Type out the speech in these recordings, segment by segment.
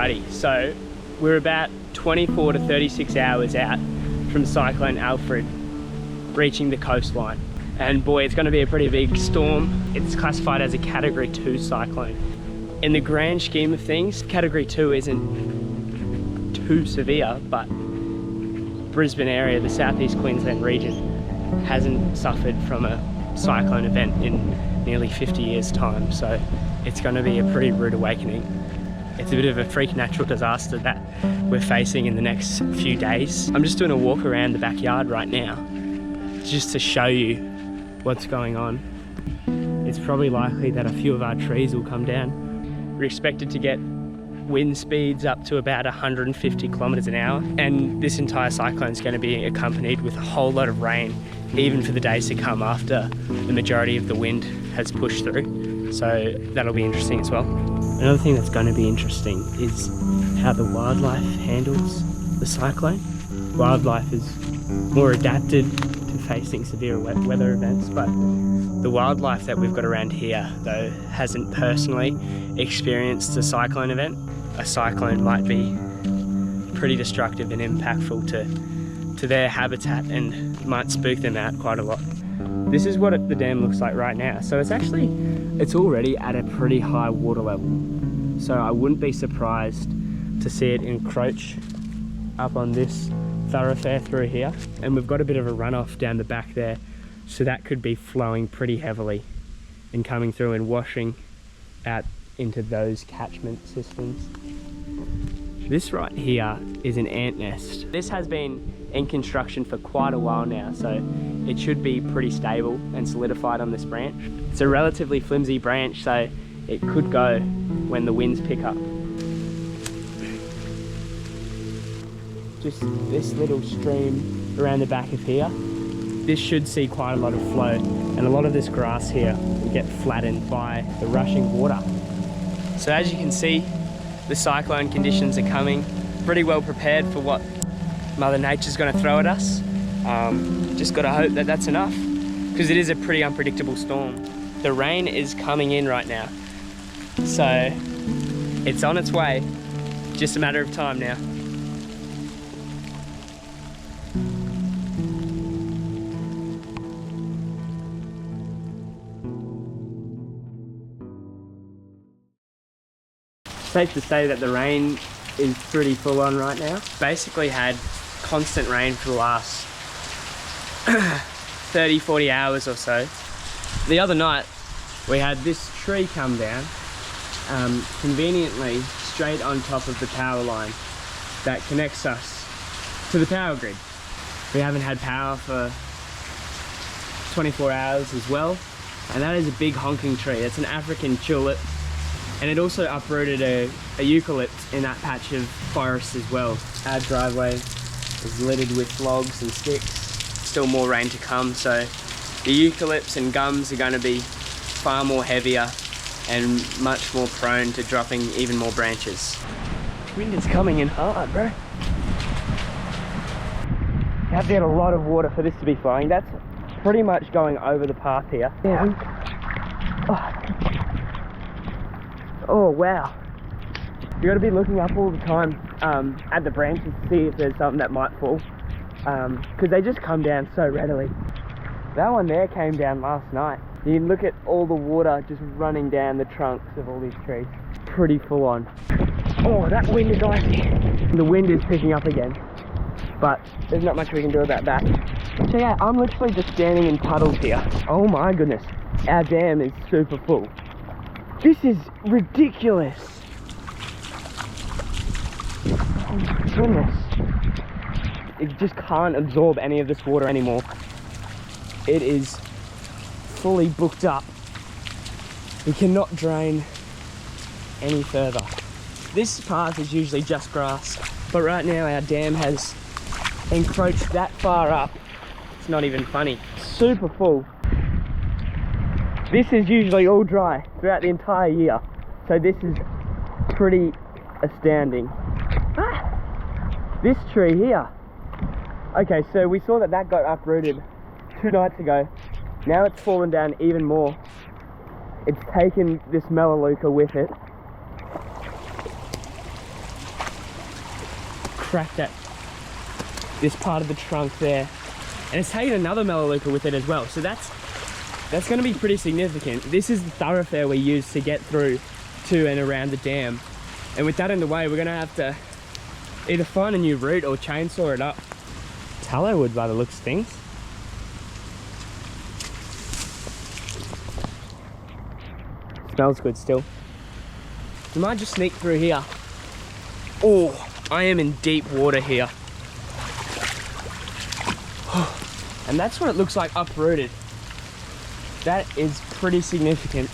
Alrighty, so we're about 24 to 36 hours out from Cyclone Alfred reaching the coastline. And boy, it's going to be a pretty big storm. It's classified as a Category 2 cyclone. In the grand scheme of things, Category 2 isn't too severe, but Brisbane area, the southeast Queensland region, hasn't suffered from a cyclone event in nearly 50 years' time. So it's going to be a pretty rude awakening. It's a bit of a freak natural disaster that we're facing in the next few days. I'm just doing a walk around the backyard right now, just to show you what's going on. It's probably likely that a few of our trees will come down. We're expected to get wind speeds up to about 150 kilometers an hour, and this entire cyclone is going to be accompanied with a whole lot of rain, even for the days to come after the majority of the wind has pushed through. So that'll be interesting as well. Another thing that's going to be interesting is how the wildlife handles the cyclone. Wildlife is more adapted to facing severe weather events, but the wildlife that we've got around here, though, hasn't personally experienced a cyclone event. A cyclone might be pretty destructive and impactful to their habitat and might spook them out quite a lot. This is what the dam looks like right now. So it's already at a pretty high water level. So I wouldn't be surprised to see it encroach up on this thoroughfare through here. And we've got a bit of a runoff down the back there. So that could be flowing pretty heavily and coming through and washing out into those catchment systems. This right here is an ant nest. This has been in construction for quite a while now, so it should be pretty stable and solidified on this branch. It's a relatively flimsy branch, so it could go when the winds pick up. Just this little stream around the back of here. This should see quite a lot of flow, and a lot of this grass here will get flattened by the rushing water. So as you can see, the cyclone conditions are coming. Pretty well prepared for what Mother Nature's going to throw at us. Just got to hope that that's enough, because it is a pretty unpredictable storm. The rain is coming in right now, so it's on its way. Just a matter of time now. Safe to say that the rain is pretty full on right now. Basically had constant rain for the last 30-40 hours or so. The other night we had this tree come down conveniently straight on top of the power line that connects us to the power grid. We haven't had power for 24 hours as well, and that is a big honking tree. It's an African tulip. And it also uprooted a eucalypt in that patch of forest as well. Our driveway is littered with logs and sticks. Still more rain to come, so the eucalypts and gums are going to be far more heavier and much more prone to dropping even more branches. Wind is coming in hard, bro. You have to get a lot of water for this to be flowing. That's pretty much going over the path here. Yeah. Oh wow. You got to be looking up all the time at the branches to see if there's something that might fall, because they just come down so readily. That one there came down last night. You can look at all the water just running down the trunks of all these trees. Pretty full on. Oh, that wind is icy. The wind is picking up again, but there's not much we can do about that. So yeah, I'm literally just standing in puddles here. Oh my goodness, our dam is super full. This is ridiculous. Oh my goodness. It just can't absorb any of this water anymore. It is fully booked up. We cannot drain any further. This path is usually just grass, but right now our dam has encroached that far up. It's not even funny. Super full. This is usually all dry throughout the entire year, so this is pretty astounding. This tree here. Okay, so we saw that got uprooted 2 nights ago. Now it's fallen down even more. It's taken this melaleuca with it. cracked at this part of the trunk there. And it's taken another Melaleuca with it as well. So that's going to be pretty significant. This is the thoroughfare we use to get through to and around the dam. And with that in the way, we're going to have to either find a new route or chainsaw it up. Tallow wood by the looks of things. Smells good still. We might just sneak through here. Oh, I am in deep water here. And that's what it looks like uprooted. That is pretty significant.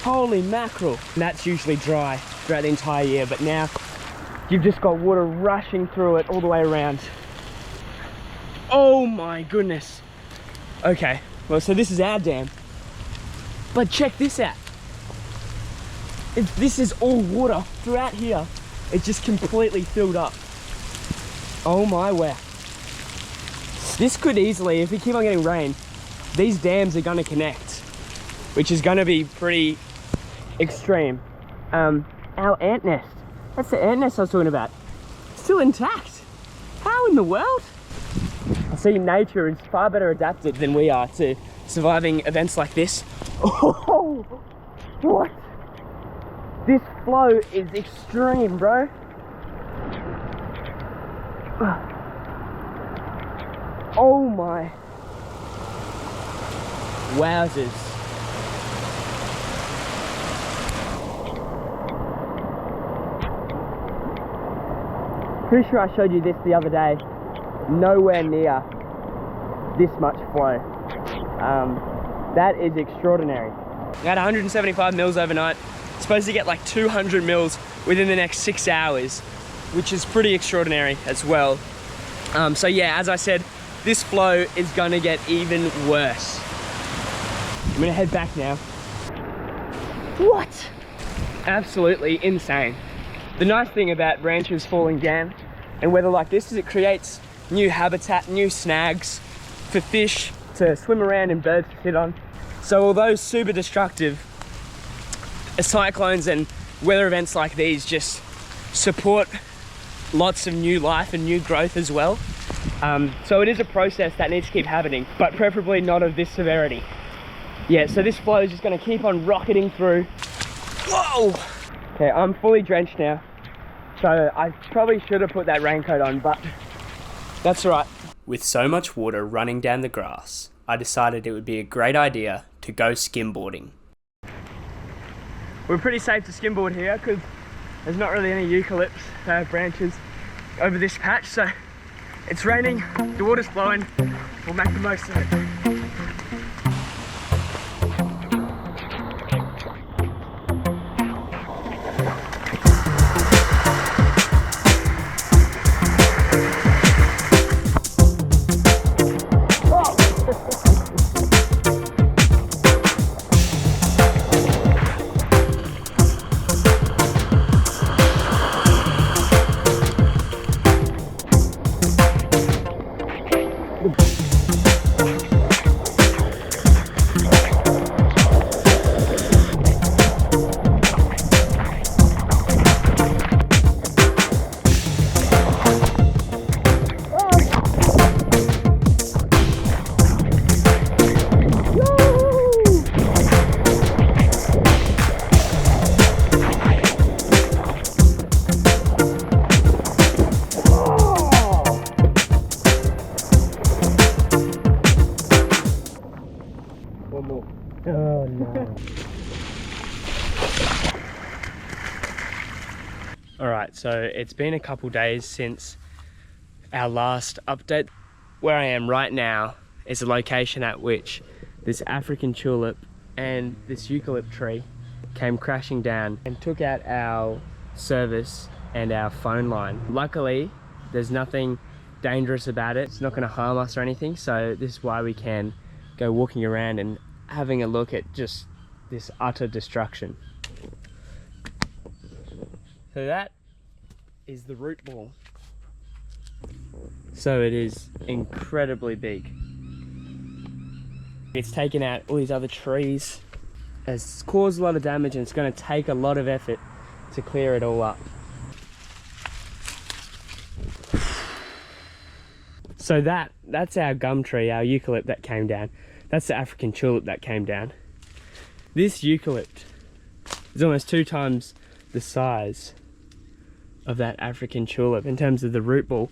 Holy mackerel. And that's usually dry throughout the entire year, but now you've just got water rushing through it all the way around. Oh my goodness. Okay, well, so this is our dam. But check this out. This is all water throughout here. It's just completely filled up. Oh my word. This could easily, if we keep on getting rain, these dams are going to connect, which is going to be pretty extreme. Our ant nest. That's the ant nest I was talking about. Still intact. How in the world? I see nature is far better adapted than we are to surviving events like this. Oh, what? This flow is extreme, bro. Oh my. Wowzers. Pretty sure I showed you this the other day. Nowhere near this much flow. That is extraordinary. We had 175 mils overnight. Supposed to get like 200 mils within the next 6 hours, which is pretty extraordinary as well. So yeah, as I said, this flow is gonna get even worse. I'm gonna head back now. What? Absolutely insane. The nice thing about branches falling down and weather like this is it creates new habitat, new snags for fish to swim around and birds to sit on. So although super destructive, cyclones and weather events like these just support lots of new life and new growth as well. So it is a process that needs to keep happening, but preferably not of this severity. Yeah, so this flow is just going to keep on rocketing through. Whoa! Okay, I'm fully drenched now, so I probably should have put that raincoat on, but that's all right. With so much water running down the grass, I decided it would be a great idea to go skimboarding. We're pretty safe to skimboard here because there's not really any eucalypts branches over this patch, so it's raining, the water's flowing, we'll make the most of it. Oh no. Alright, so it's been a couple days since our last update. Where I am right now is a location at which this African tulip and this eucalypt tree came crashing down and took out our service and our phone line. Luckily, there's nothing dangerous about it. It's not going to harm us or anything, so this is why we can go walking around and having a look at just this utter destruction. So that is the root ball. So it is incredibly big. It's taken out all these other trees. It's caused a lot of damage and it's going to take a lot of effort to clear it all up. So that's our gum tree, our eucalypt that came down. That's the African tulip that came down. This eucalypt is almost 2 times the size of that African tulip in terms of the root ball.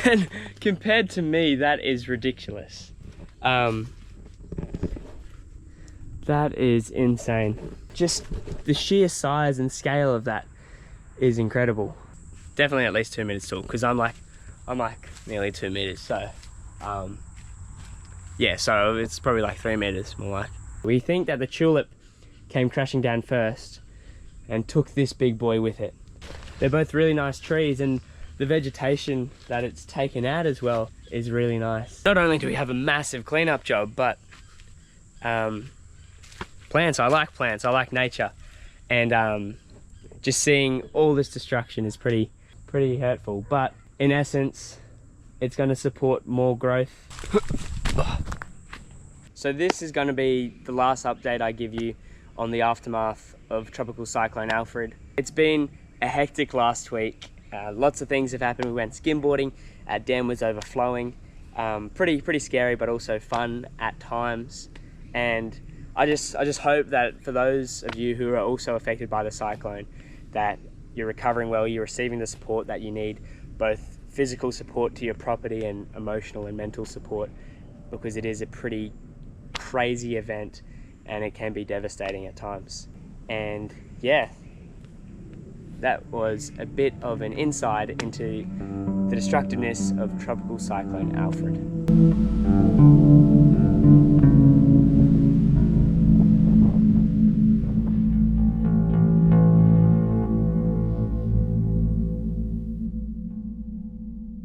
And compared to me, that is ridiculous. That is insane. Just the sheer size and scale of that is incredible. Definitely at least 2 meters tall, because I'm like nearly 2 meters. So yeah, so it's probably like 3 meters more like. We think that the tulip came crashing down first and took this big boy with it. They're both really nice trees, and the vegetation that it's taken out as well is really nice. Not only do we have a massive cleanup job, but plants, I like nature, and just seeing all this destruction is pretty hurtful, but in essence it's going to support more growth. So this is going to be the last update I give you on the aftermath of Tropical Cyclone Alfred. It's been a hectic last week. Lots of things have happened. We went skimboarding, our dam was overflowing. Pretty scary, but also fun at times. And I just hope that for those of you who are also affected by the cyclone, that you're recovering well, you're receiving the support that you need, both physical support to your property and emotional and mental support, because it is a pretty crazy event and it can be devastating at times. And yeah, that was a bit of an insight into the destructiveness of Tropical Cyclone Alfred.